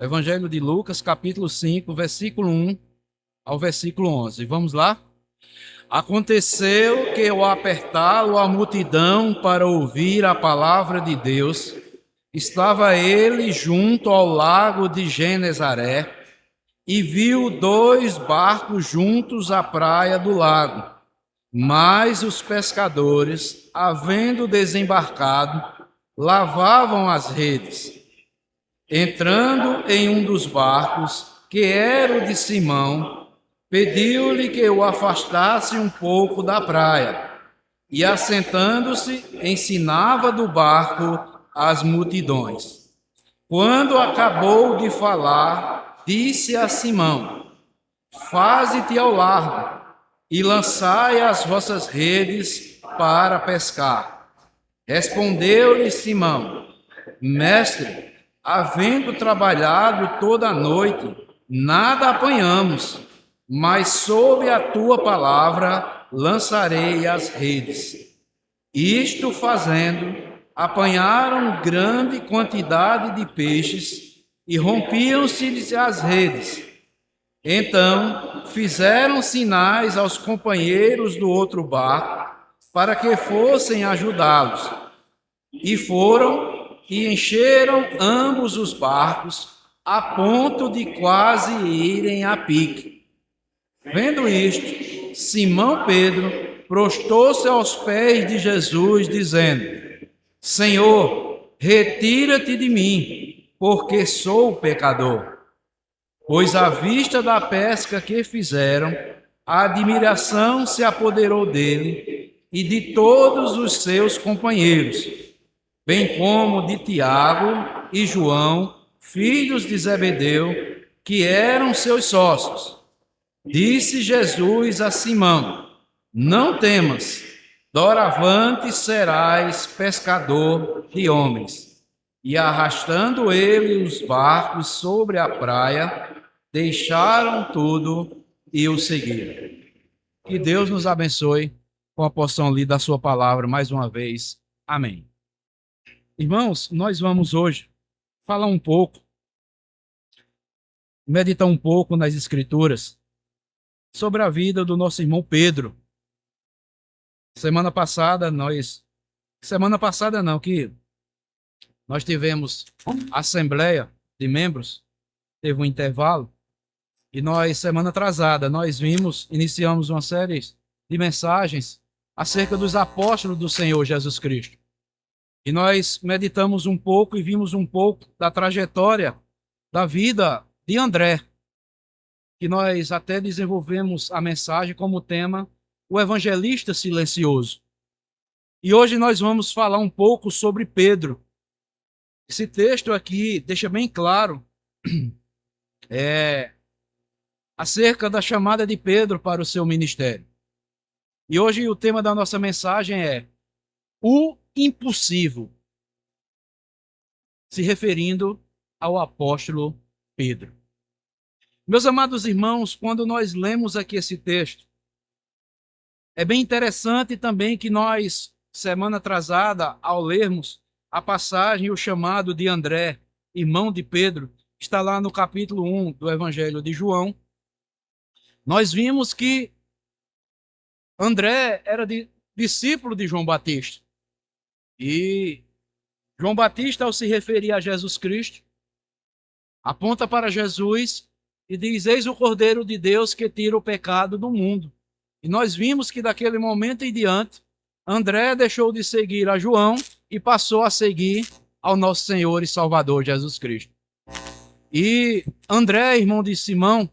Evangelho de Lucas, capítulo 5, versículo 1 ao versículo 11. Vamos lá? Aconteceu que, ao apertá-lo a multidão para ouvir a palavra de Deus, estava ele junto ao lago de Genezaré e viu dois barcos juntos à praia do lago. Mas os pescadores, havendo desembarcado, lavavam as redes. Entrando em um dos barcos, que era o de Simão, pediu-lhe que o afastasse um pouco da praia, e assentando-se, ensinava do barco as multidões. Quando acabou de falar, disse a Simão: Faze-te ao largo e lançai as vossas redes para pescar. Respondeu-lhe Simão: Mestre, havendo trabalhado toda a noite, nada apanhamos, mas sob a tua palavra lançarei as redes. Isto fazendo, apanharam grande quantidade de peixes e rompiam-se-lhes as redes. Então fizeram sinais aos companheiros do outro barco para que fossem ajudá-los. E foram e encheram ambos os barcos, a ponto de quase irem a pique. Vendo isto, Simão Pedro prostrou-se aos pés de Jesus, dizendo: Senhor, retira-te de mim, porque sou pecador. Pois à vista da pesca que fizeram, a admiração se apoderou dele e de todos os seus companheiros, bem como de Tiago e João, filhos de Zebedeu, que eram seus sócios. Disse Jesus a Simão: Não temas, doravante serás pescador de homens. E arrastando ele os barcos sobre a praia, deixaram tudo e o seguiram. Que Deus nos abençoe com a porção lida da sua palavra mais uma vez. Amém. Irmãos, nós vamos hoje falar um pouco, meditar um pouco nas Escrituras sobre a vida do nosso irmão Pedro. Semana passada nós tivemos assembleia de membros, teve um intervalo, e semana atrasada, iniciamos uma série de mensagens acerca dos apóstolos do Senhor Jesus Cristo. E nós meditamos um pouco e vimos um pouco da trajetória da vida de André, que nós até desenvolvemos a mensagem como tema o evangelista silencioso. E hoje nós vamos falar um pouco sobre Pedro. Esse texto aqui deixa bem claro acerca da chamada de Pedro para o seu ministério. E hoje o tema da nossa mensagem é o impossível, se referindo ao apóstolo Pedro. Meus amados irmãos, quando nós lemos aqui esse texto, é bem interessante também que nós, semana atrasada, ao lermos a passagem, o chamado de André, irmão de Pedro, está lá no capítulo 1 do Evangelho de João, nós vimos que André era discípulo de João Batista. E João Batista, ao se referir a Jesus Cristo, aponta para Jesus e diz: Eis o Cordeiro de Deus que tira o pecado do mundo. E nós vimos que daquele momento em diante, André deixou de seguir a João e passou a seguir ao nosso Senhor e Salvador Jesus Cristo. E André, irmão de Simão,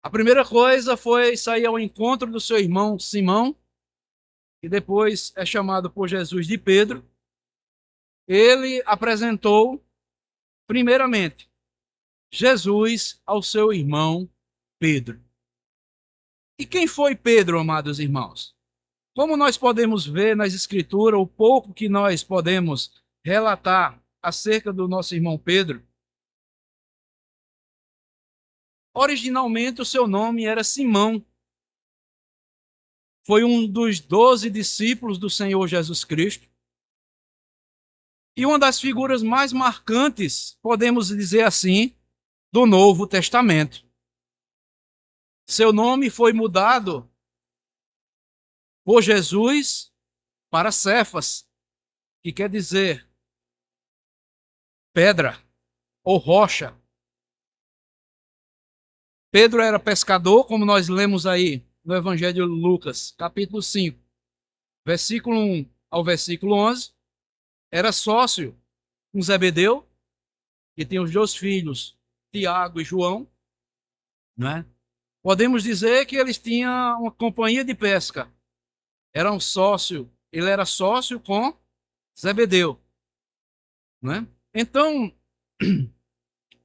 a primeira coisa foi sair ao encontro do seu irmão Simão, que depois é chamado por Jesus de Pedro. Ele apresentou, primeiramente, Jesus ao seu irmão Pedro. E quem foi Pedro, amados irmãos? Como nós podemos ver nas Escrituras, o pouco que nós podemos relatar acerca do nosso irmão Pedro, originalmente o seu nome era Simão. Foi um dos 12 discípulos do Senhor Jesus Cristo. e uma das figuras mais marcantes, podemos dizer assim, do Novo Testamento. Seu nome foi mudado por Jesus para Cefas, que quer dizer pedra ou rocha. Pedro era pescador, como nós lemos aí no Evangelho de Lucas, capítulo 5, versículo 1 ao versículo 11. Era sócio com Zebedeu, que tem os dois filhos, Tiago e João, né? Podemos dizer que eles tinham uma companhia de pesca. Ele era sócio com Zebedeu, né? Então,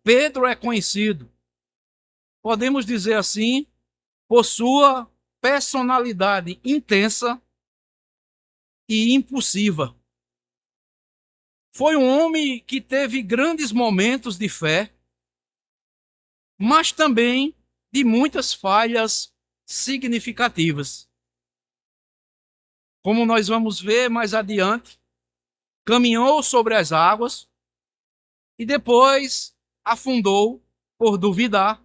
Pedro é conhecido, podemos dizer assim, por sua personalidade intensa e impulsiva. Foi um homem que teve grandes momentos de fé, mas também de muitas falhas significativas. Como nós vamos ver mais adiante, caminhou sobre as águas e depois afundou por duvidar.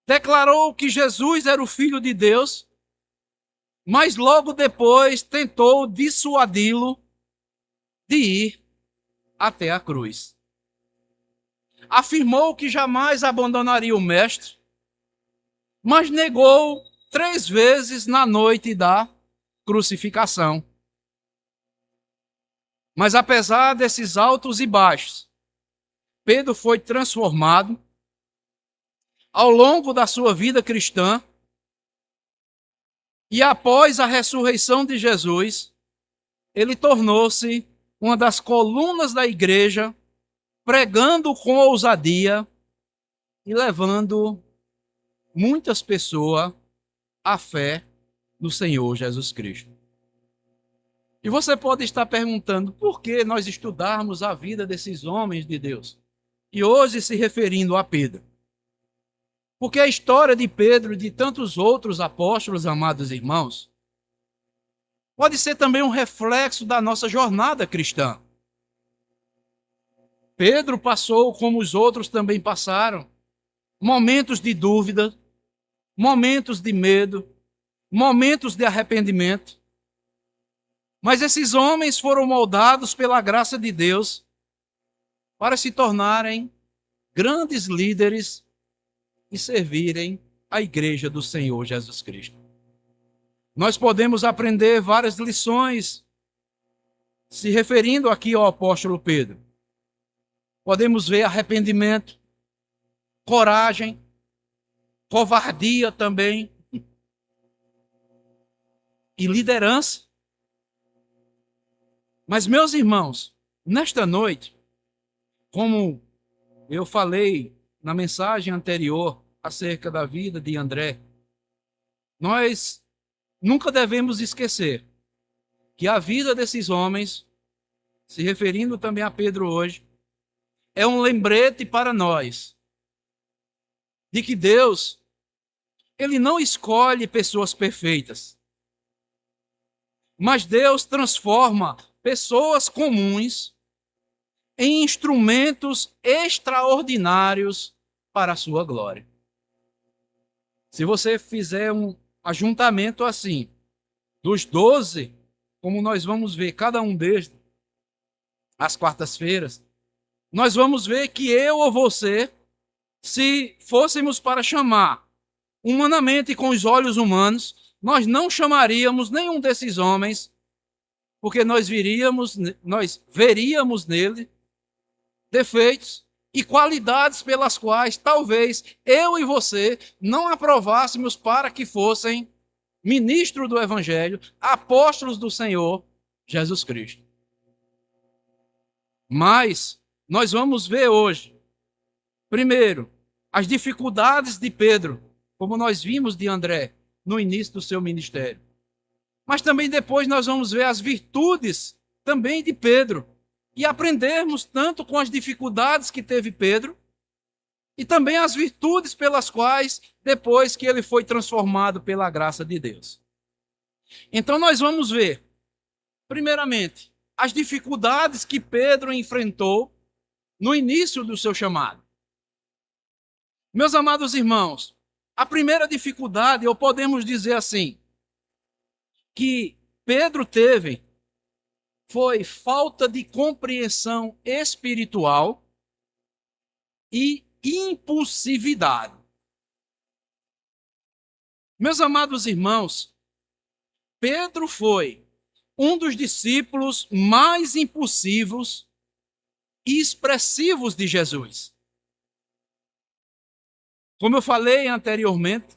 Declarou que Jesus era o Filho de Deus, mas logo depois tentou dissuadi-lo de ir até a cruz. Afirmou que jamais abandonaria o Mestre, mas negou 3 vezes na noite da crucificação. Mas apesar desses altos e baixos, Pedro foi transformado ao longo da sua vida cristã e após a ressurreição de Jesus, ele tornou-se uma das colunas da igreja, pregando com ousadia e levando muitas pessoas à fé no Senhor Jesus Cristo. E você pode estar perguntando por que nós estudarmos a vida desses homens de Deus. E hoje se referindo a Pedro. Porque a história de Pedro e de tantos outros apóstolos, amados irmãos, pode ser também um reflexo da nossa jornada cristã. Pedro passou, como os outros também passaram, momentos de dúvida, momentos de medo, momentos de arrependimento. Mas esses homens foram moldados pela graça de Deus para se tornarem grandes líderes e servirem a igreja do Senhor Jesus Cristo. Nós podemos aprender várias lições se referindo aqui ao apóstolo Pedro. Podemos ver arrependimento, coragem, covardia também e liderança. Mas, meus irmãos, nesta noite, como eu falei na mensagem anterior acerca da vida de André, nós nunca devemos esquecer que a vida desses homens, se referindo também a Pedro hoje, é um lembrete para nós de que Deus, ele não escolhe pessoas perfeitas, mas Deus transforma pessoas comuns em instrumentos extraordinários para a sua glória. Se você fizer um ajuntamento assim, dos 12, como nós vamos ver cada um deles, às quartas-feiras, nós vamos ver que eu ou você, se fôssemos para chamar humanamente com os olhos humanos, nós não chamaríamos nenhum desses homens, porque nós veríamos nele defeitos e qualidades pelas quais talvez eu e você não aprovássemos para que fossem ministros do Evangelho, apóstolos do Senhor Jesus Cristo. Mas nós vamos ver hoje, primeiro, as dificuldades de Pedro, como nós vimos de André no início do seu ministério. Mas também depois nós vamos ver as virtudes também de Pedro e aprendermos tanto com as dificuldades que teve Pedro e também as virtudes pelas quais, depois que ele foi transformado pela graça de Deus. Então nós vamos ver, primeiramente, as dificuldades que Pedro enfrentou no início do seu chamado. Meus amados irmãos, a primeira dificuldade, ou podemos dizer assim, que Pedro teve foi falta de compreensão espiritual e impulsividade. Meus amados irmãos, Pedro foi um dos discípulos mais impulsivos e expressivos de Jesus. Como eu falei anteriormente,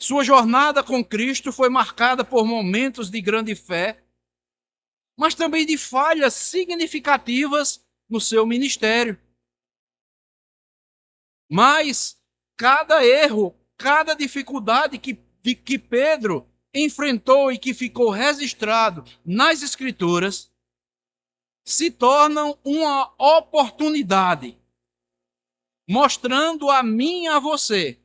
sua jornada com Cristo foi marcada por momentos de grande fé, mas também de falhas significativas no seu ministério. Mas cada erro, cada dificuldade que Pedro enfrentou e que ficou registrado nas Escrituras, se tornam uma oportunidade, mostrando a mim e a você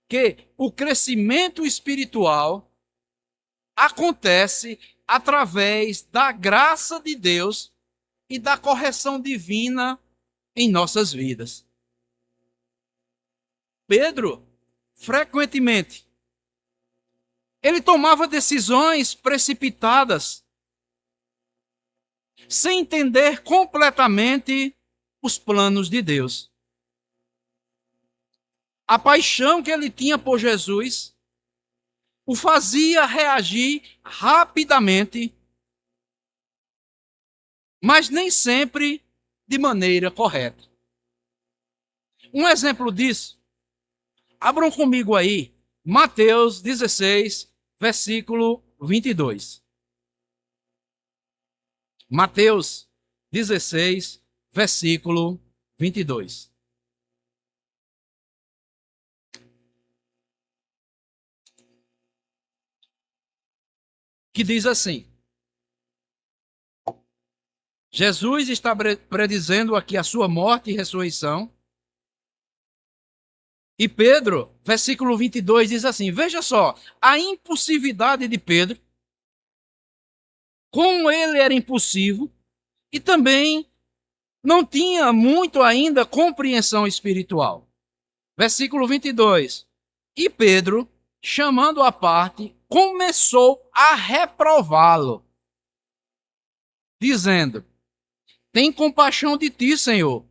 que o crescimento espiritual acontece através da graça de Deus e da correção divina em nossas vidas. Pedro, frequentemente, ele tomava decisões precipitadas, sem entender completamente os planos de Deus. A paixão que ele tinha por Jesus o fazia reagir rapidamente, mas nem sempre de maneira correta. Um exemplo disso, abram comigo aí, Mateus 16, versículo 22. Mateus 16, versículo 22. Que diz assim: Jesus está predizendo aqui a sua morte e ressurreição. E Pedro, versículo 22, diz assim, veja só, a impulsividade de Pedro, como ele era impulsivo, e também não tinha muito ainda compreensão espiritual. Versículo 22, e Pedro, chamando à parte, começou a reprová-lo, dizendo, tem compaixão de ti, Senhor,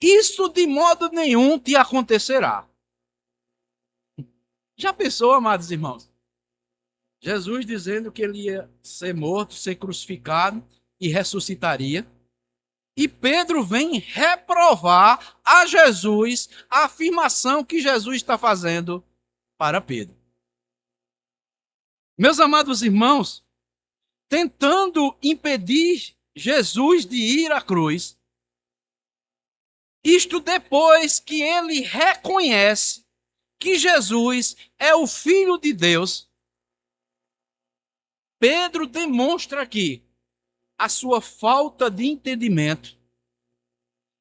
isso de modo nenhum te acontecerá. Já pensou, amados irmãos? Jesus dizendo que ele ia ser morto, ser crucificado e ressuscitaria. E Pedro vem reprovar a Jesus a afirmação que Jesus está fazendo para Pedro. Meus amados irmãos, tentando impedir Jesus de ir à cruz, isto depois que ele reconhece que Jesus é o Filho de Deus, Pedro demonstra aqui a sua falta de entendimento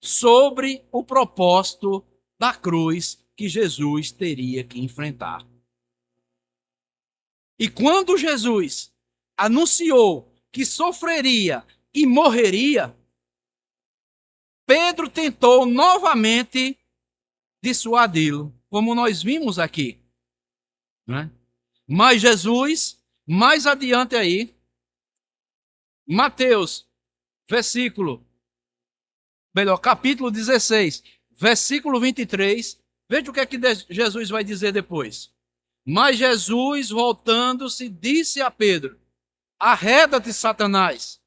sobre o propósito da cruz que Jesus teria que enfrentar. E quando Jesus anunciou que sofreria e morreria, Pedro tentou novamente dissuadi-lo, como nós vimos aqui. Né? Mas Jesus, mais adiante aí, Mateus, capítulo 16, versículo 23, veja o que é que Jesus vai dizer depois. Mas Jesus, voltando-se, disse a Pedro, arreda-te, Satanás,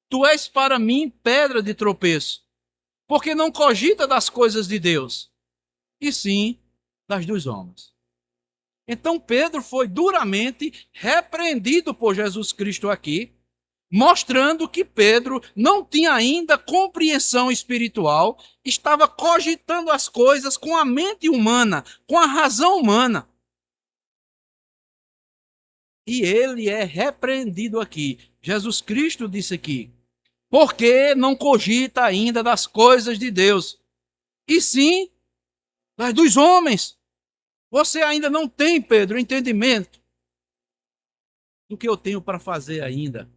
tu és para mim pedra de tropeço, porque não cogita das coisas de Deus, e sim das dos homens. Então Pedro foi duramente repreendido por Jesus Cristo aqui, mostrando que Pedro não tinha ainda compreensão espiritual, estava cogitando as coisas com a mente humana, com a razão humana. E ele é repreendido aqui. Jesus Cristo disse aqui, porque não cogita ainda das coisas de Deus, e sim das dos homens. Você ainda não tem, Pedro, entendimento do que eu tenho para fazer ainda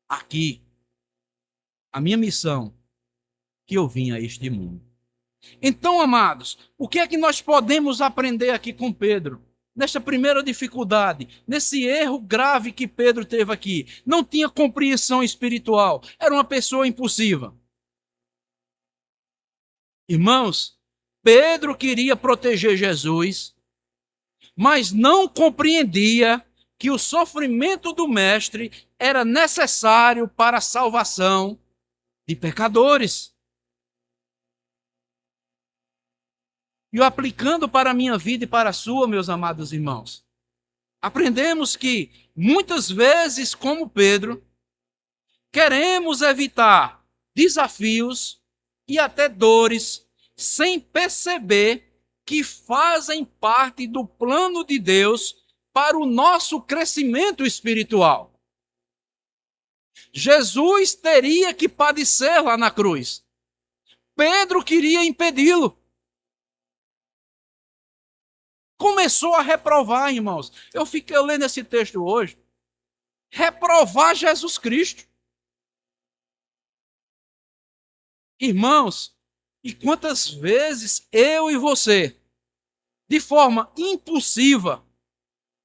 aqui a minha missão que eu vim a este mundo. Então, amados, o que é que nós podemos aprender aqui com Pedro? Nesta primeira dificuldade, nesse erro grave que Pedro teve aqui. Não tinha compreensão espiritual, era uma pessoa impulsiva. Irmãos, Pedro queria proteger Jesus, mas não compreendia que o sofrimento do Mestre era necessário para a salvação de pecadores. E o aplicando para a minha vida e para a sua, meus amados irmãos, aprendemos que, muitas vezes, como Pedro, queremos evitar desafios e até dores, sem perceber que fazem parte do plano de Deus para o nosso crescimento espiritual. Jesus teria que padecer lá na cruz. Pedro queria impedi-lo. Começou a reprovar, irmãos. Eu fiquei lendo esse texto hoje. Reprovar Jesus Cristo. Irmãos, e quantas vezes eu e você, de forma impulsiva,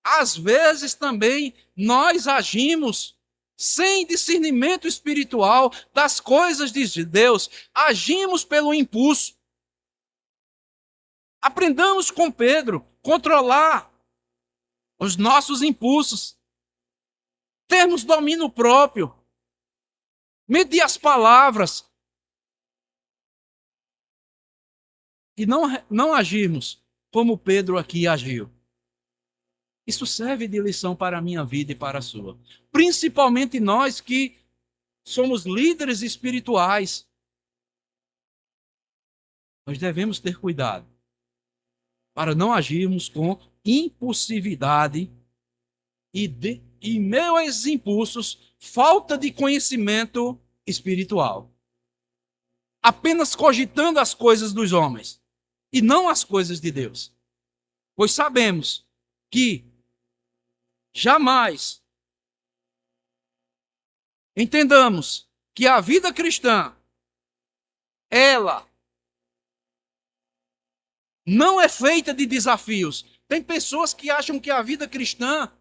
às vezes também nós agimos sem discernimento espiritual das coisas de Deus, agimos pelo impulso. Aprendamos com Pedro, controlar os nossos impulsos, termos domínio próprio, medir as palavras e não agirmos como Pedro aqui agiu. Isso serve de lição para a minha vida e para a sua. Principalmente nós que somos líderes espirituais. Nós devemos ter cuidado para não agirmos com impulsividade e meio a esses impulsos, falta de conhecimento espiritual. Apenas cogitando as coisas dos homens e não as coisas de Deus. Pois sabemos que jamais entendamos que a vida cristã, ela não é feita de desafios. Tem pessoas que acham que a vida cristã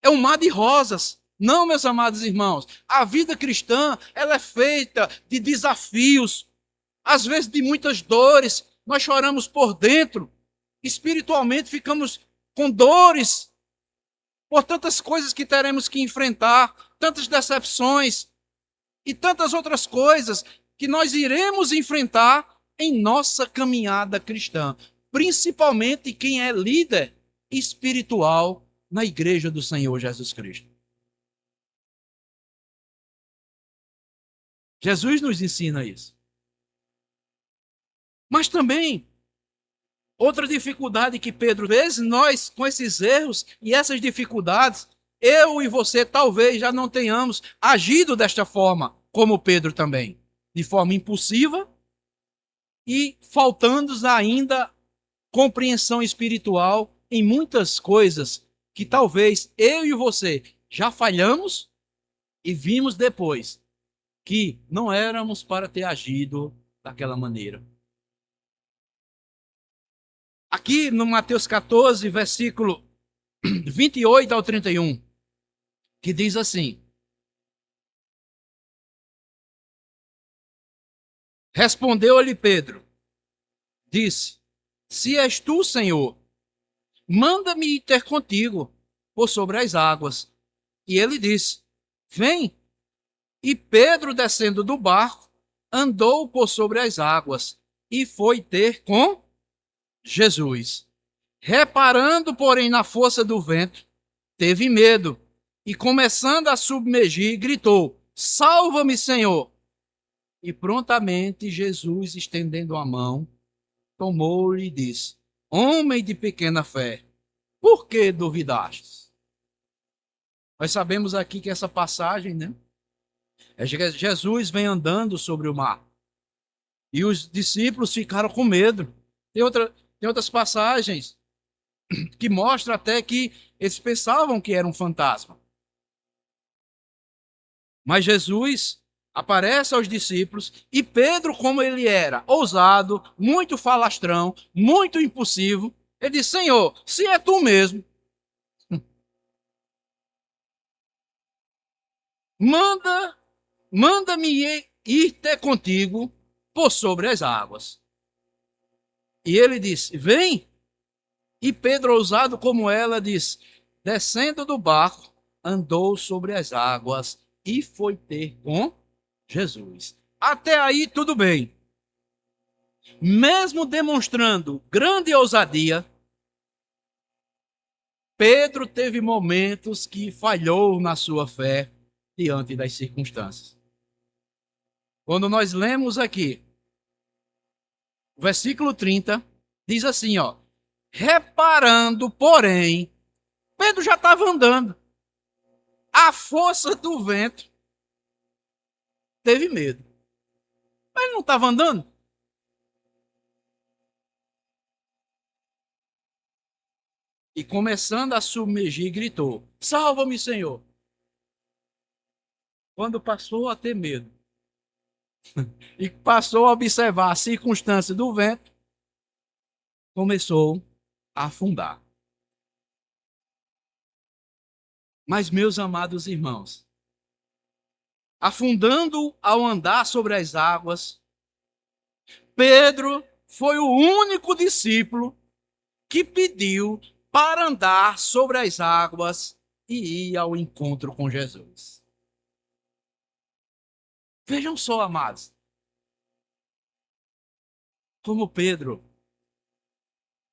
é um mar de rosas. Não, meus amados irmãos. A vida cristã, ela é feita de desafios. Às vezes de muitas dores. Nós choramos por dentro. Espiritualmente ficamos com dores. Por tantas coisas que teremos que enfrentar. Tantas decepções. E tantas outras coisas que nós iremos enfrentar em nossa caminhada cristã, principalmente quem é líder espiritual na igreja do Senhor Jesus Cristo. Jesus nos ensina isso. Mas também, outra dificuldade que Pedro fez, nós com esses erros e essas dificuldades, eu e você talvez já não tenhamos agido desta forma, como Pedro também, de forma impulsiva, e faltando-nos ainda compreensão espiritual em muitas coisas que talvez eu e você já falhamos e vimos depois que não éramos para ter agido daquela maneira. Aqui no Mateus 14, versículo 28 ao 31, que diz assim: Respondeu-lhe Pedro, disse: Se és tu, Senhor, manda-me ir ter contigo por sobre as águas. E ele disse: Vem. E Pedro, descendo do barco, andou por sobre as águas e foi ter com Jesus. Reparando, porém, na força do vento, teve medo e, começando a submergir, gritou: Salva-me, Senhor! E prontamente Jesus, estendendo a mão, tomou-lhe e disse: Homem de pequena fé, por que duvidastes? Nós sabemos aqui que essa passagem, né? Jesus vem andando sobre o mar. E os discípulos ficaram com medo. Tem outras passagens que mostram até que eles pensavam que era um fantasma. Mas Jesus aparece aos discípulos, e Pedro, como ele era ousado, muito falastrão, muito impulsivo, ele diz: Senhor, se é tu mesmo, manda, manda-me ir ter contigo por sobre as águas. E ele disse: Vem. E Pedro, ousado como ela, diz: Descendo do barco, andou sobre as águas e foi ter com Jesus. Até aí, tudo bem. Mesmo demonstrando grande ousadia, Pedro teve momentos que falhou na sua fé diante das circunstâncias. Quando nós lemos aqui, o versículo 30, diz assim, ó: Reparando, porém, Pedro já estava andando. A força do vento teve medo. Mas ele não estava andando? E começando a submergir, gritou: Salva-me, Senhor. Quando passou a ter medo e passou a observar a circunstância do vento, começou a afundar. Mas, meus amados irmãos, afundando ao andar sobre as águas, Pedro foi o único discípulo que pediu para andar sobre as águas e ir ao encontro com Jesus. Vejam só, amados, como Pedro,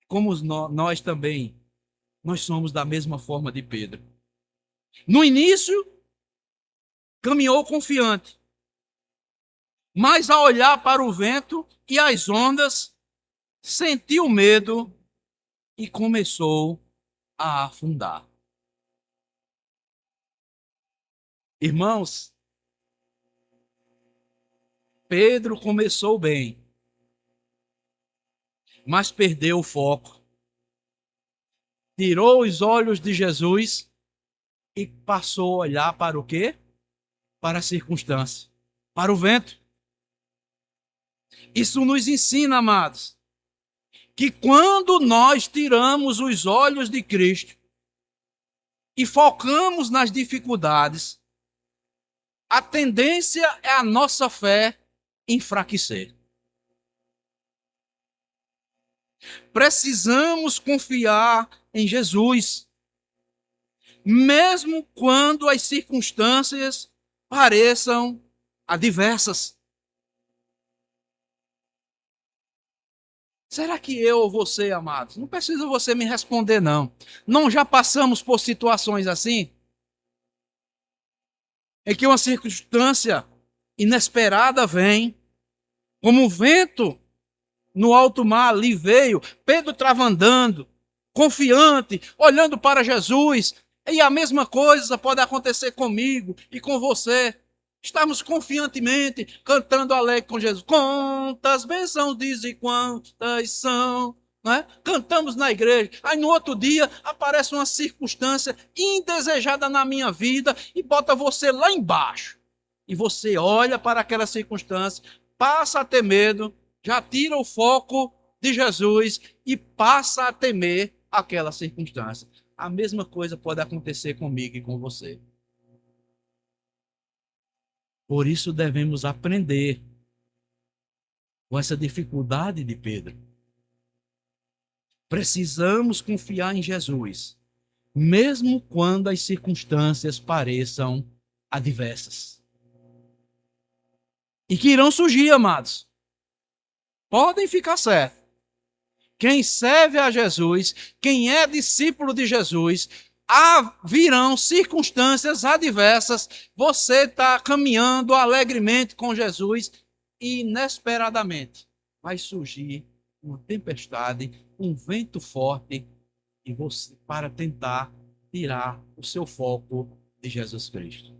como nós também, nós somos da mesma forma de Pedro. No início, caminhou confiante, mas ao olhar para o vento e as ondas, sentiu medo e começou a afundar. Irmãos, Pedro começou bem, mas perdeu o foco. Tirou os olhos de Jesus e passou a olhar para o quê? Para a circunstância, para o vento. Isso nos ensina, amados, que quando nós tiramos os olhos de Cristo e focamos nas dificuldades, a tendência é a nossa fé enfraquecer. Precisamos confiar em Jesus, mesmo quando as circunstâncias pareçam adversas. Será que eu ou você, amados? Não precisa você me responder, não. Não já passamos por situações assim? Em que uma circunstância inesperada vem, como o vento no alto mar ali veio, Pedro estava andando, confiante, olhando para Jesus, e a mesma coisa pode acontecer comigo e com você. Estamos confiantemente cantando alegre com Jesus. Quantas bênçãos diz e quantas são, né? Cantamos na igreja. Aí no outro dia aparece uma circunstância indesejada na minha vida e bota você lá embaixo. E você olha para aquela circunstância, passa a ter medo, já tira o foco de Jesus e passa a temer aquela circunstância. A mesma coisa pode acontecer comigo e com você. Por isso devemos aprender com essa dificuldade de Pedro. Precisamos confiar em Jesus, mesmo quando as circunstâncias pareçam adversas. E que irão surgir, amados. Podem ficar certos. Quem serve a Jesus, quem é discípulo de Jesus, virão circunstâncias adversas. Você está caminhando alegremente com Jesus e inesperadamente vai surgir uma tempestade, um vento forte e você para tentar tirar o seu foco de Jesus Cristo.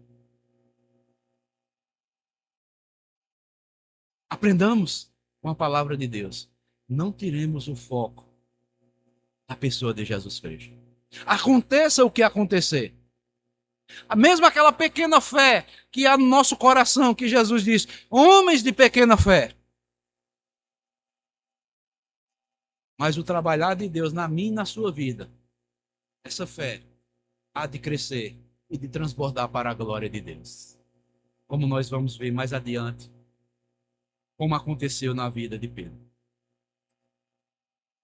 Aprendamos com a palavra de Deus. Não tiremos o foco da pessoa de Jesus Cristo. Aconteça o que acontecer. Mesmo aquela pequena fé que há no nosso coração, que Jesus diz, homens de pequena fé. Mas o trabalhar de Deus na minha e na sua vida, essa fé há de crescer e de transbordar para a glória de Deus. Como nós vamos ver mais adiante, como aconteceu na vida de Pedro.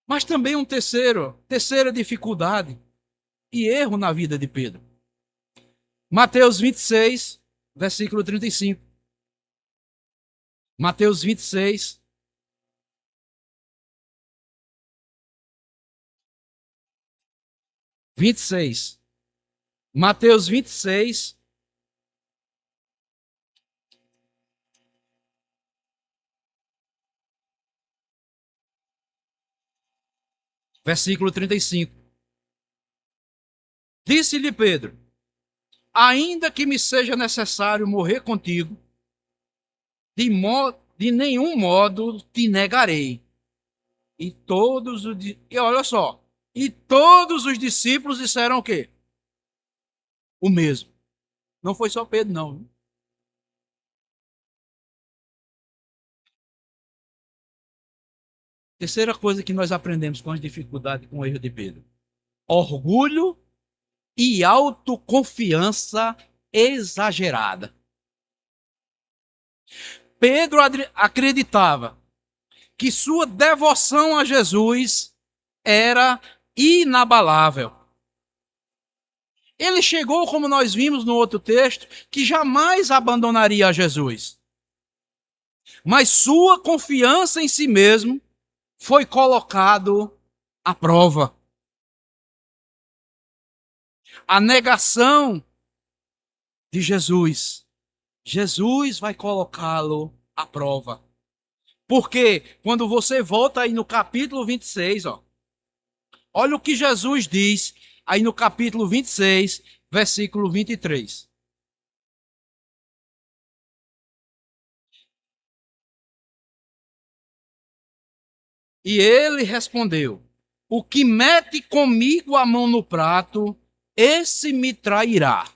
Mas também terceira dificuldade e erro na vida de Pedro. Mateus 26, versículo 35. Mateus 26, 26. Mateus 26, versículo 35. Disse-lhe Pedro: ainda que me seja necessário morrer contigo, de nenhum modo te negarei. E olha só, e todos os discípulos disseram o quê? O mesmo. Não foi só Pedro, não. Terceira coisa que nós aprendemos com as dificuldades, com o erro de Pedro: orgulho e autoconfiança exagerada. Pedro acreditava que sua devoção a Jesus era inabalável. Ele chegou, como nós vimos no outro texto, que jamais abandonaria a Jesus. Mas sua confiança em si mesmo foi colocado à prova. A negação de Jesus. Jesus vai colocá-lo à prova. Porque quando você volta aí no capítulo 26, olha o que Jesus diz aí no capítulo 26, versículo 23. E ele respondeu: o que mete comigo a mão no prato, esse me trairá.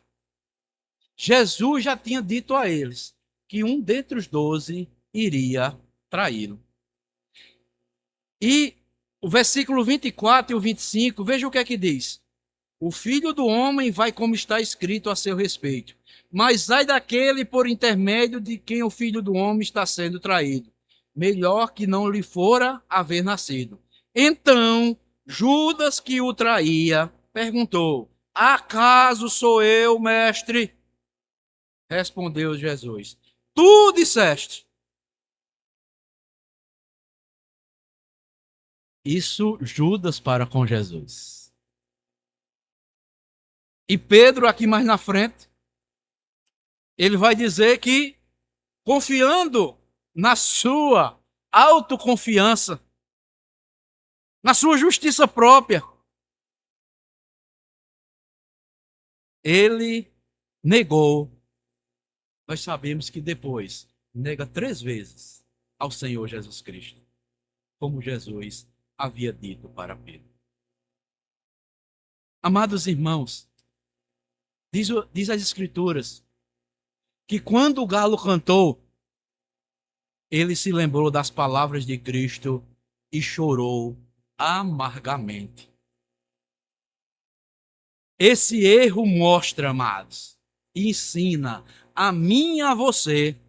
Jesus já tinha dito a eles que um dentre os 12 iria traí-lo. E o versículo 24 e o 25, veja o que é que diz. O filho do homem vai como está escrito a seu respeito. Mas ai daquele por intermédio de quem o filho do homem está sendo traído. Melhor que não lhe fora haver nascido. Então, Judas, que o traía, perguntou: acaso sou eu, mestre? Respondeu Jesus: tu disseste. Isso Judas para com Jesus. E Pedro, aqui mais na frente, ele vai dizer que, confiando na sua autoconfiança, na sua justiça própria, ele negou. Nós sabemos que depois nega 3 vezes ao Senhor Jesus Cristo, como Jesus havia dito para Pedro. Amados irmãos, diz as Escrituras que quando o galo cantou, ele se lembrou das palavras de Cristo e chorou amargamente. Esse erro mostra, amados, e ensina a mim e a você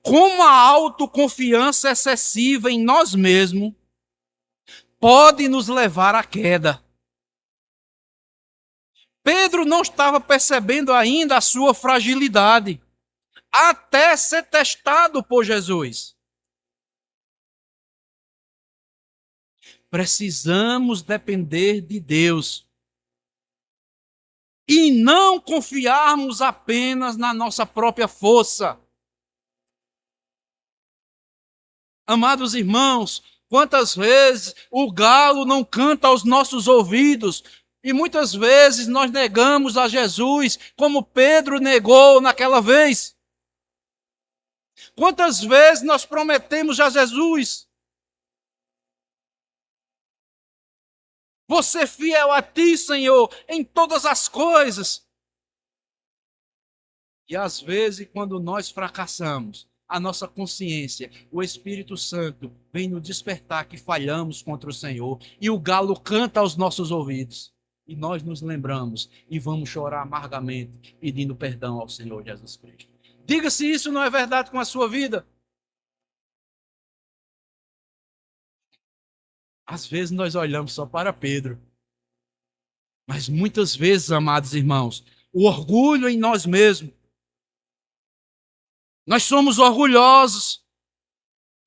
como a autoconfiança excessiva em nós mesmos pode nos levar à queda. Pedro não estava percebendo ainda a sua fragilidade, até ser testado por Jesus. Precisamos depender de Deus e não confiarmos apenas na nossa própria força. Amados irmãos, quantas vezes o galo não canta aos nossos ouvidos e muitas vezes nós negamos a Jesus, como Pedro negou naquela vez. Quantas vezes nós prometemos a Jesus: vou ser fiel a ti, Senhor, em todas as coisas. E às vezes, quando nós fracassamos, a nossa consciência, o Espírito Santo vem nos despertar que falhamos contra o Senhor e o galo canta aos nossos ouvidos. E nós nos lembramos e vamos chorar amargamente pedindo perdão ao Senhor Jesus Cristo. Diga se isso não é verdade com a sua vida. Às vezes nós olhamos só para Pedro, mas muitas vezes, amados irmãos, o orgulho em nós mesmos. Nós somos orgulhosos.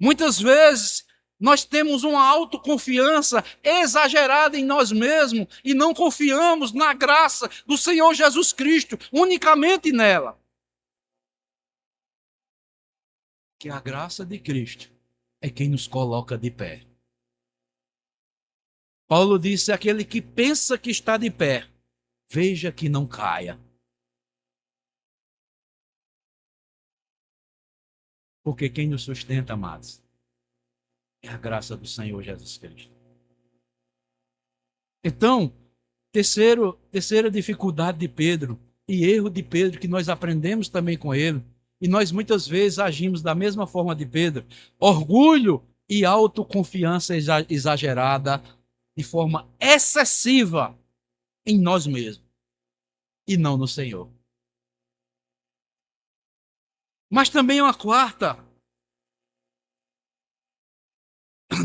Muitas vezes nós temos uma autoconfiança exagerada em nós mesmos e não confiamos na graça do Senhor Jesus Cristo, unicamente nela. Que a graça de Cristo é quem nos coloca de pé. Paulo disse: aquele que pensa que está de pé, veja que não caia. Porque quem nos sustenta, amados, é a graça do Senhor Jesus Cristo. Então, terceira dificuldade de Pedro, e erro de Pedro, que nós aprendemos também com ele, e nós muitas vezes agimos da mesma forma de Pedro: orgulho e autoconfiança exagerada, de forma excessiva em nós mesmos, e não no Senhor. Mas também uma quarta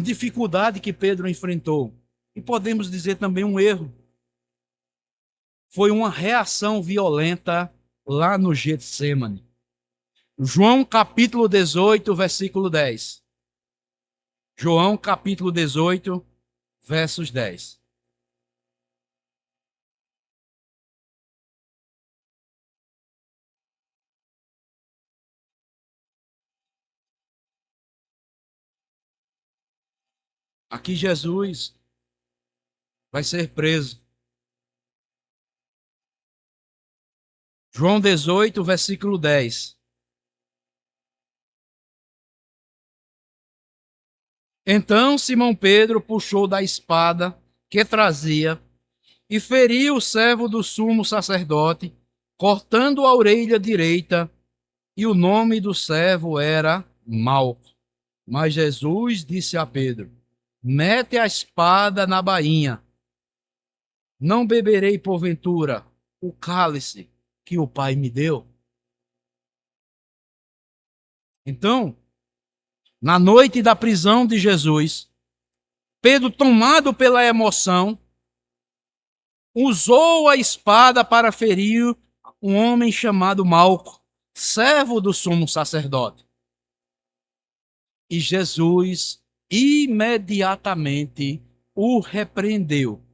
dificuldade que Pedro enfrentou, e podemos dizer também um erro, foi uma reação violenta lá no Getsêmani. João capítulo 18, versículo 10. João capítulo 18, versos 10. Aqui Jesus vai ser preso. João 18, versículo 10. Então Simão Pedro puxou da espada que trazia e feriu o servo do sumo sacerdote, cortando a orelha direita, e o nome do servo era Malco. Mas Jesus disse a Pedro: mete a espada na bainha. Não beberei porventura o cálice que o Pai me deu? Então, na noite da prisão de Jesus, Pedro, tomado pela emoção, usou a espada para ferir um homem chamado Malco, servo do sumo sacerdote. E Jesus imediatamente o repreendeu.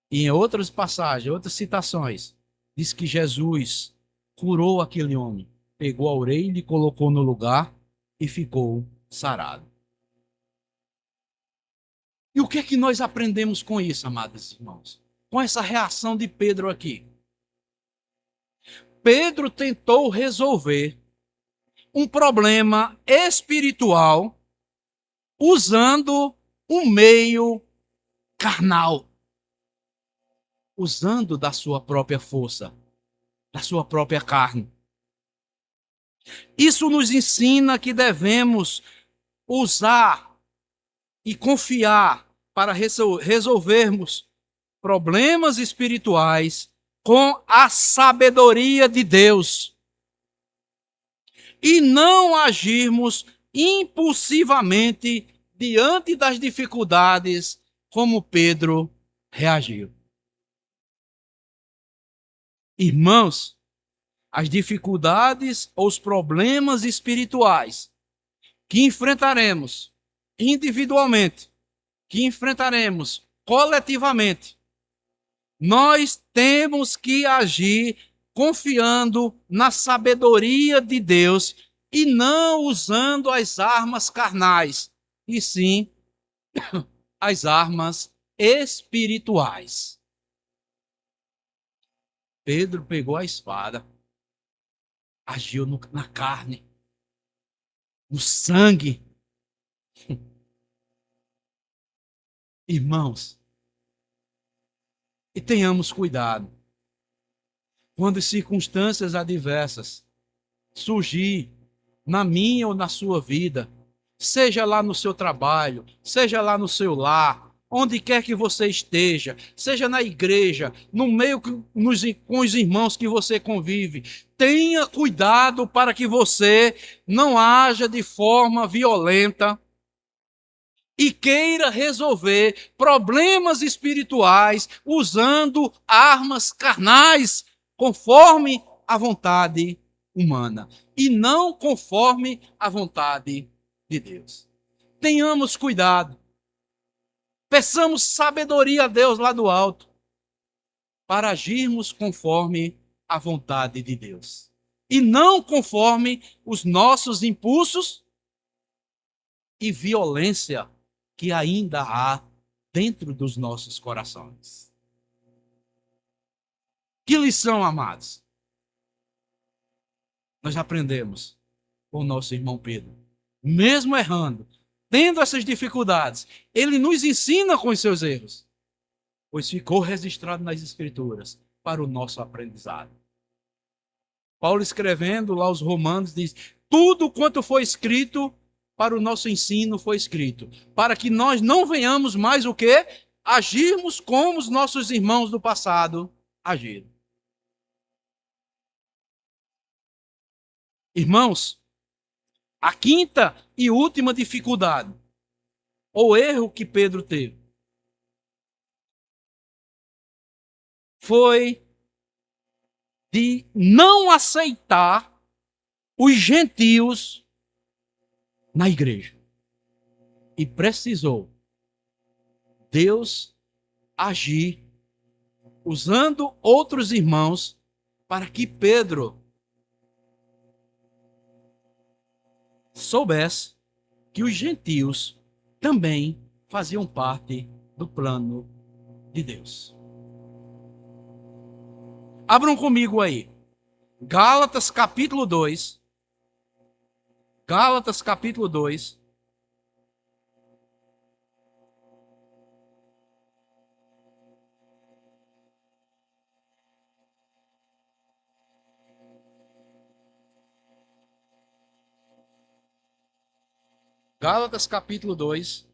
E em outras passagens, outras citações, diz que Jesus curou aquele homem, pegou a orelha e colocou no lugar e ficou sarado. E o que é que nós aprendemos com isso, amados irmãos? Com essa reação de Pedro aqui. Pedro tentou resolver um problema espiritual usando um meio carnal, usando da sua própria força, da sua própria carne. Isso nos ensina que devemos usar e confiar para resolvermos problemas espirituais com a sabedoria de Deus e não agirmos impulsivamente diante das dificuldades como Pedro reagiu. Irmãos, as dificuldades ou os problemas espirituais que enfrentaremos individualmente, que enfrentaremos coletivamente, nós temos que agir confiando na sabedoria de Deus e não usando as armas carnais, e sim as armas espirituais. Pedro pegou a espada, agiu na carne, no sangue. Irmãos, e tenhamos cuidado. Quando circunstâncias adversas surgir na minha ou na sua vida, seja lá no seu trabalho, seja lá no seu lar, onde quer que você esteja, seja na igreja, no meio com os irmãos que você convive, tenha cuidado para que você não haja de forma violenta e queira resolver problemas espirituais usando armas carnais, conforme a vontade humana, e não conforme a vontade de Deus. Tenhamos cuidado. Peçamos sabedoria a Deus lá do alto, para agirmos conforme a vontade de Deus, e não conforme os nossos impulsos e violência que ainda há dentro dos nossos corações. Que lição, amados, nós aprendemos com o nosso irmão Pedro. Mesmo errando, tendo essas dificuldades, ele nos ensina com os seus erros, pois ficou registrado nas Escrituras para o nosso aprendizado. Paulo, escrevendo lá aos Romanos, diz: tudo quanto foi escrito para o nosso ensino foi escrito, para que nós não venhamos mais o quê? Agirmos como os nossos irmãos do passado agiram. Irmãos, a quinta e última dificuldade, ou erro que Pedro teve, foi de não aceitar os gentios na igreja. E precisou Deus agir usando outros irmãos para que Pedro soubesse que os gentios também faziam parte do plano de Deus. Abram comigo aí. Gálatas capítulo 2. Gálatas capítulo 2. Gálatas capítulo 2.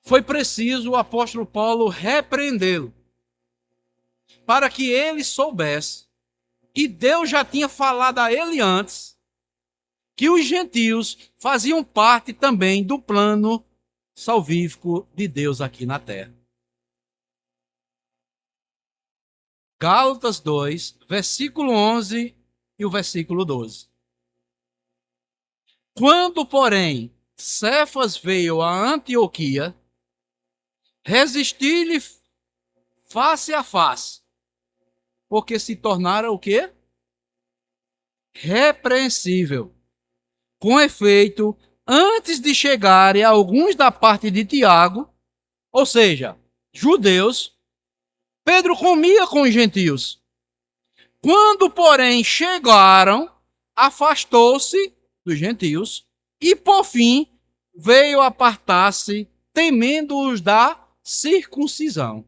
Foi preciso o apóstolo Paulo repreendê-lo, para que ele soubesse, e Deus já tinha falado a ele antes, que os gentios faziam parte também do plano salvífico de Deus aqui na terra. Gálatas 2, versículo 11 e o versículo 12. Quando, porém, Cefas veio a Antioquia, resisti-lhe face a face, porque se tornara o quê? Repreensível. Com efeito, antes de chegarem alguns da parte de Tiago, ou seja, judeus, Pedro comia com os gentios. Quando, porém, chegaram, afastou-se dos gentios e, por fim, veio apartar-se, temendo-os da circuncisão.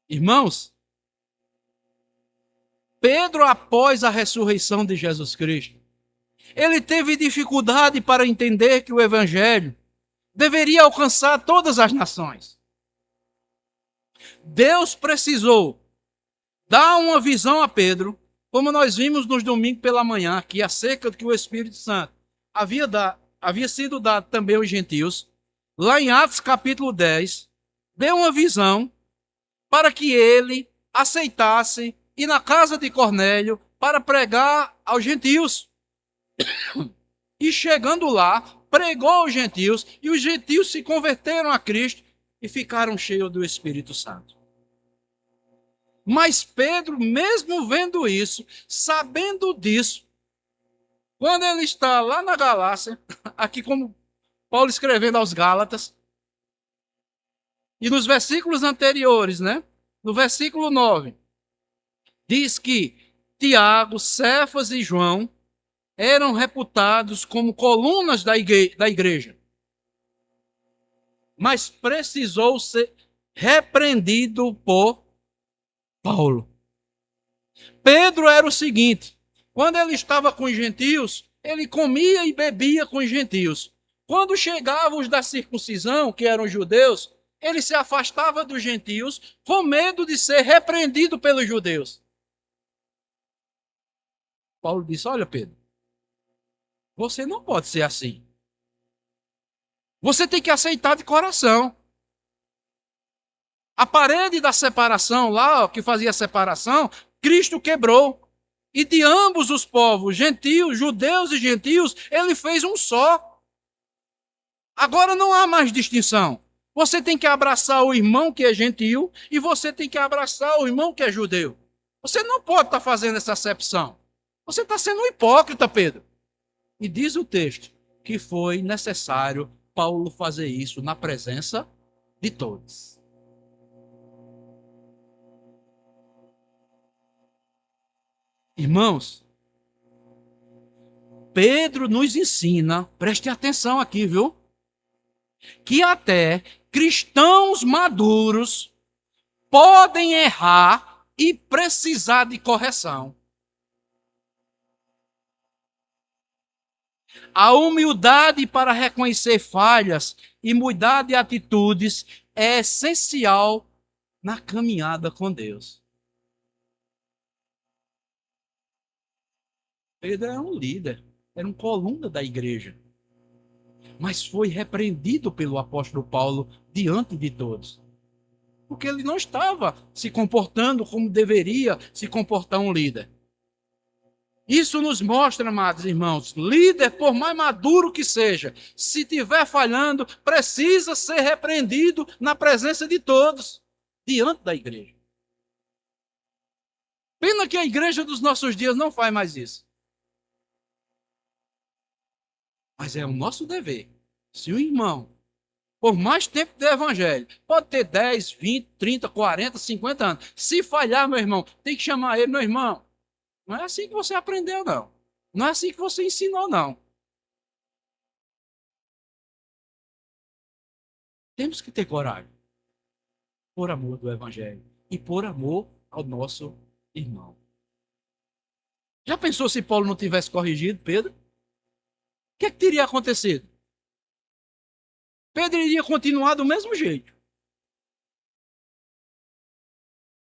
Irmãos, Pedro, após a ressurreição de Jesus Cristo, ele teve dificuldade para entender que o evangelho deveria alcançar todas as nações. Deus precisou dar uma visão a Pedro, como nós vimos nos domingos pela manhã, aqui acerca do que o Espírito Santo havia sido dado também aos gentios. Lá em Atos capítulo 10, deu uma visão para que ele aceitasse ir na casa de Cornélio para pregar aos gentios. E chegando lá, pregou aos gentios, e os gentios se converteram a Cristo e ficaram cheios do Espírito Santo. Mas Pedro, mesmo vendo isso, sabendo disso, quando ele está lá na Galácia, aqui como Paulo escrevendo aos Gálatas, e nos versículos anteriores, né? No versículo 9, diz que Tiago, Cefas e João eram reputados como colunas da igreja, mas precisou ser repreendido por Paulo. Pedro era o seguinte: quando ele estava com os gentios, ele comia e bebia com os gentios. Quando chegavam os da circuncisão, que eram judeus, ele se afastava dos gentios com medo de ser repreendido pelos judeus. Paulo disse: olha, Pedro, você não pode ser assim. Você tem que aceitar de coração. A parede da separação lá, que fazia a separação, Cristo quebrou. E de ambos os povos, gentios, judeus e gentios, ele fez um só. Agora não há mais distinção. Você tem que abraçar o irmão que é gentio e você tem que abraçar o irmão que é judeu. Você não pode estar fazendo essa acepção. Você está sendo um hipócrita, Pedro. E diz o texto que foi necessário Paulo fazer isso na presença de todos. Irmãos, Pedro nos ensina, preste atenção aqui, viu? Que até cristãos maduros podem errar e precisar de correção. A humildade para reconhecer falhas e mudar de atitudes é essencial na caminhada com Deus. Pedro era um líder, era um coluna da igreja, mas foi repreendido pelo apóstolo Paulo diante de todos, porque ele não estava se comportando como deveria se comportar um líder. Isso nos mostra, amados irmãos, líder, por mais maduro que seja, se estiver falhando, precisa ser repreendido na presença de todos, diante da igreja. Pena que a igreja dos nossos dias não faz mais isso. Mas é o nosso dever. Se o irmão, por mais tempo de evangelho, pode ter 10, 20, 30, 40, 50 anos, se falhar, meu irmão, tem que chamar ele, meu irmão. Não é assim que você aprendeu, não. Não é assim que você ensinou, não. Temos que ter coragem. Por amor do evangelho. E por amor ao nosso irmão. Já pensou se Paulo não tivesse corrigido Pedro? O que teria acontecido? Pedro iria continuar do mesmo jeito.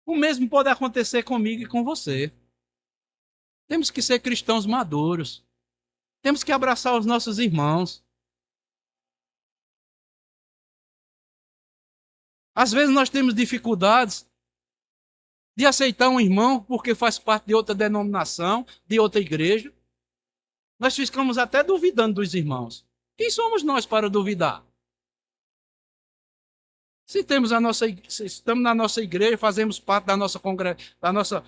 O mesmo pode acontecer comigo e com você. Temos que ser cristãos maduros. Temos que abraçar os nossos irmãos. Às vezes nós temos dificuldades de aceitar um irmão porque faz parte de outra denominação, de outra igreja. Nós ficamos até duvidando dos irmãos. Quem somos nós para duvidar? Se temos se estamos na nossa igreja, fazemos parte da nossa congregação,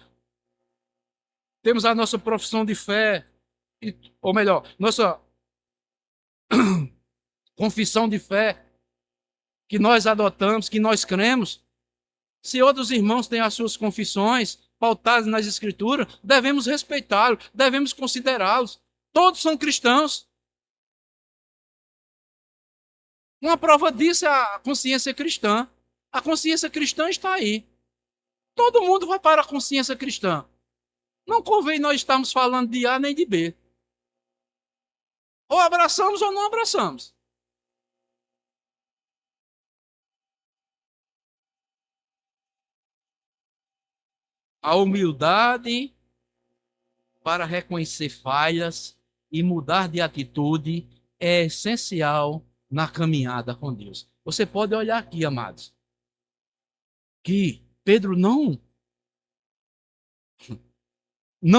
temos a nossa profissão de fé, ou melhor, nossa confissão de fé, que nós adotamos, que nós cremos. Se outros irmãos têm as suas confissões pautadas nas Escrituras, devemos respeitá-los, devemos considerá-los. Todos são cristãos. Uma prova disso é a consciência cristã. A consciência cristã está aí. Todo mundo vai para a consciência cristã. Não convém nós estarmos falando de A nem de B. Ou abraçamos ou não abraçamos. A humildade para reconhecer falhas e mudar de atitude é essencial na caminhada com Deus. Você pode olhar aqui, amados, que Pedro não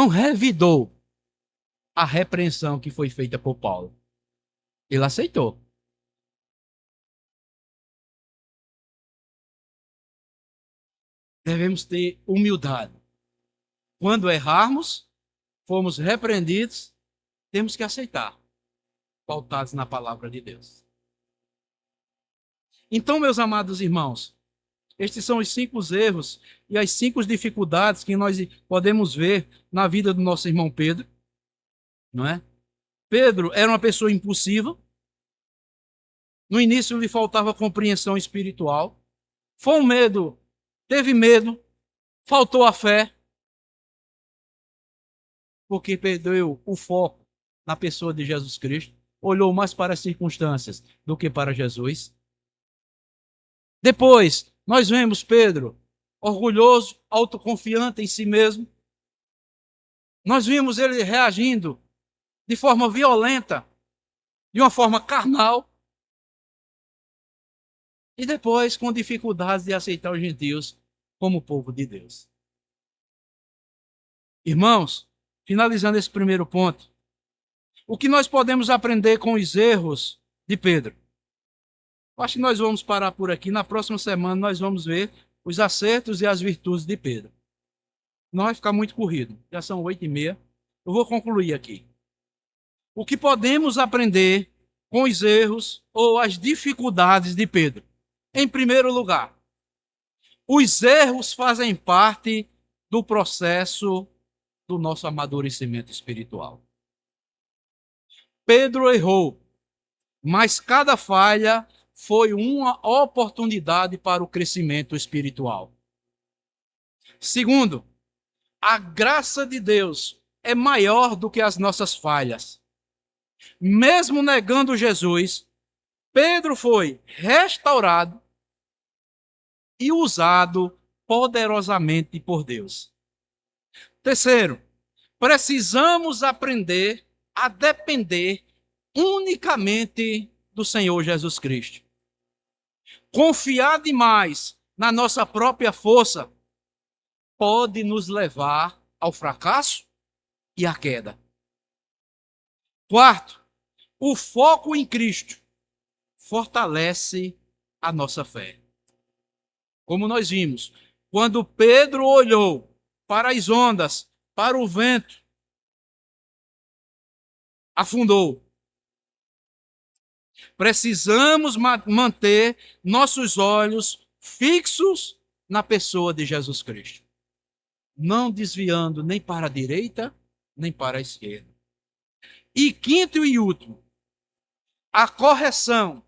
revidou a repreensão que foi feita por Paulo. Ele aceitou. Devemos ter humildade. Quando errarmos, formos repreendidos, temos que aceitar, pautados na palavra de Deus. Então, meus amados irmãos, Estes são os 5 erros e as 5 dificuldades que nós podemos ver na vida do nosso irmão Pedro, não é? Pedro era uma pessoa impulsiva. No início lhe faltava compreensão espiritual. Foi um medo, teve medo, faltou a fé, porque perdeu o foco na pessoa de Jesus Cristo, olhou mais para as circunstâncias do que para Jesus. Depois, nós vemos Pedro orgulhoso, autoconfiante em si mesmo. Nós vimos ele reagindo de forma violenta, de uma forma carnal. E depois, com dificuldades de aceitar os gentios como povo de Deus. Irmãos, finalizando esse primeiro ponto, o que nós podemos aprender com os erros de Pedro? Acho que nós vamos parar por aqui. Na próxima semana nós vamos ver os acertos e as virtudes de Pedro. Não vai ficar muito corrido. Já são 8h30. Eu vou concluir aqui. O que podemos aprender com os erros ou as dificuldades de Pedro? Em primeiro lugar, os erros fazem parte do processo do nosso amadurecimento espiritual. Pedro errou, mas cada falha foi uma oportunidade para o crescimento espiritual. Segundo, a graça de Deus é maior do que as nossas falhas. Mesmo negando Jesus, Pedro foi restaurado e usado poderosamente por Deus. Terceiro, precisamos aprender a depender unicamente do Senhor Jesus Cristo. Confiar demais na nossa própria força pode nos levar ao fracasso e à queda. Quarto, o foco em Cristo fortalece a nossa fé. Como nós vimos, quando Pedro olhou para as ondas, para o vento, afundou. Precisamos manter nossos olhos fixos na pessoa de Jesus Cristo, não desviando nem para a direita, nem para a esquerda. E quinto e último, a correção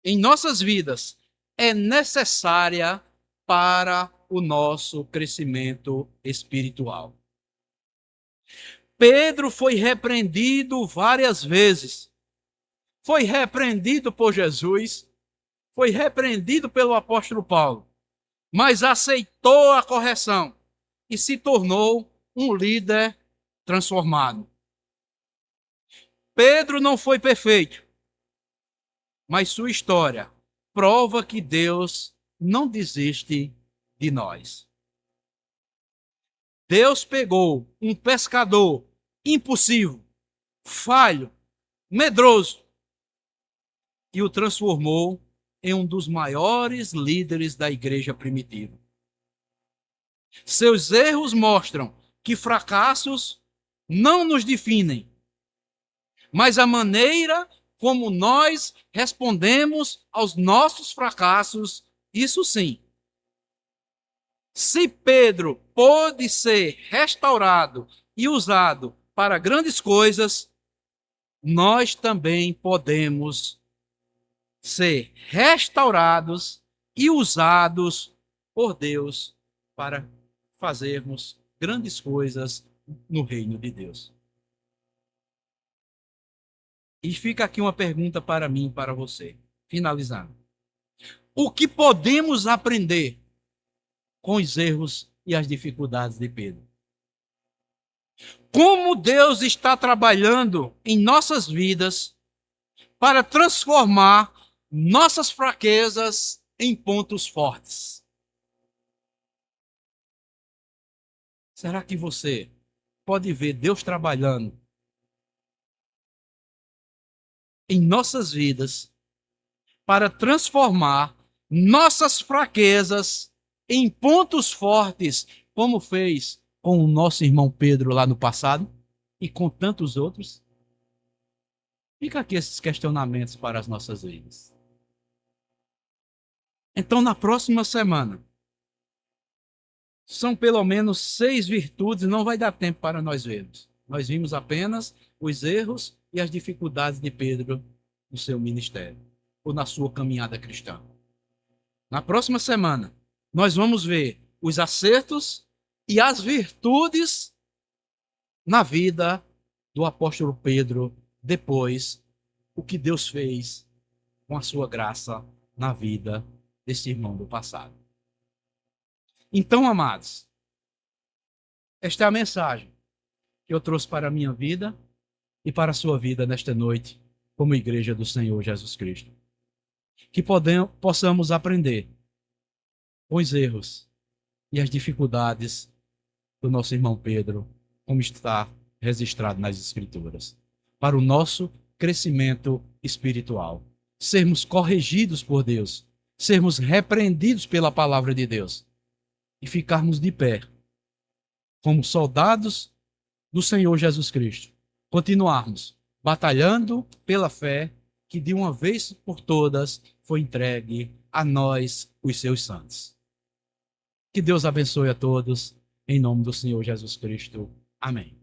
em nossas vidas é necessária para o nosso crescimento espiritual. Pedro foi repreendido várias vezes. Foi repreendido por Jesus, foi repreendido pelo apóstolo Paulo, mas aceitou a correção e se tornou um líder transformado. Pedro não foi perfeito, mas sua história prova que Deus não desiste de nós. Deus pegou um pescador impulsivo, falho, medroso e o transformou em um dos maiores líderes da igreja primitiva. Seus erros mostram que fracassos não nos definem, mas a maneira como nós respondemos aos nossos fracassos, isso sim. Se Pedro pôde ser restaurado e usado para grandes coisas, nós também podemos ser restaurados e usados por Deus para fazermos grandes coisas no reino de Deus. E fica aqui uma pergunta para mim e para você, finalizando. O que podemos aprender com os erros e as dificuldades de Pedro? Como Deus está trabalhando em nossas vidas para transformar nossas fraquezas em pontos fortes? Será que você pode ver Deus trabalhando em nossas vidas para transformar nossas fraquezas em pontos fortes, como fez com o nosso irmão Pedro lá no passado e com tantos outros? Fica aqui esses questionamentos para as nossas vidas. Então, na próxima semana, são pelo menos 6 virtudes, não vai dar tempo para nós vermos. Nós vimos apenas os erros e as dificuldades de Pedro no seu ministério, ou na sua caminhada cristã. Na próxima semana, nós vamos ver os acertos e as virtudes na vida do apóstolo Pedro, depois o que Deus fez com a sua graça na vida desse irmão do passado. Então, amados, esta é a mensagem que eu trouxe para a minha vida e para a sua vida nesta noite, como igreja do Senhor Jesus Cristo. Que possamos aprender com os erros e as dificuldades do nosso irmão Pedro, como está registrado nas Escrituras, para o nosso crescimento espiritual. Sermos corrigidos por Deus, sermos repreendidos pela palavra de Deus e ficarmos de pé, como soldados do Senhor Jesus Cristo. Continuarmos batalhando pela fé que de uma vez por todas foi entregue a nós, os seus santos. Que Deus abençoe a todos, em nome do Senhor Jesus Cristo. Amém.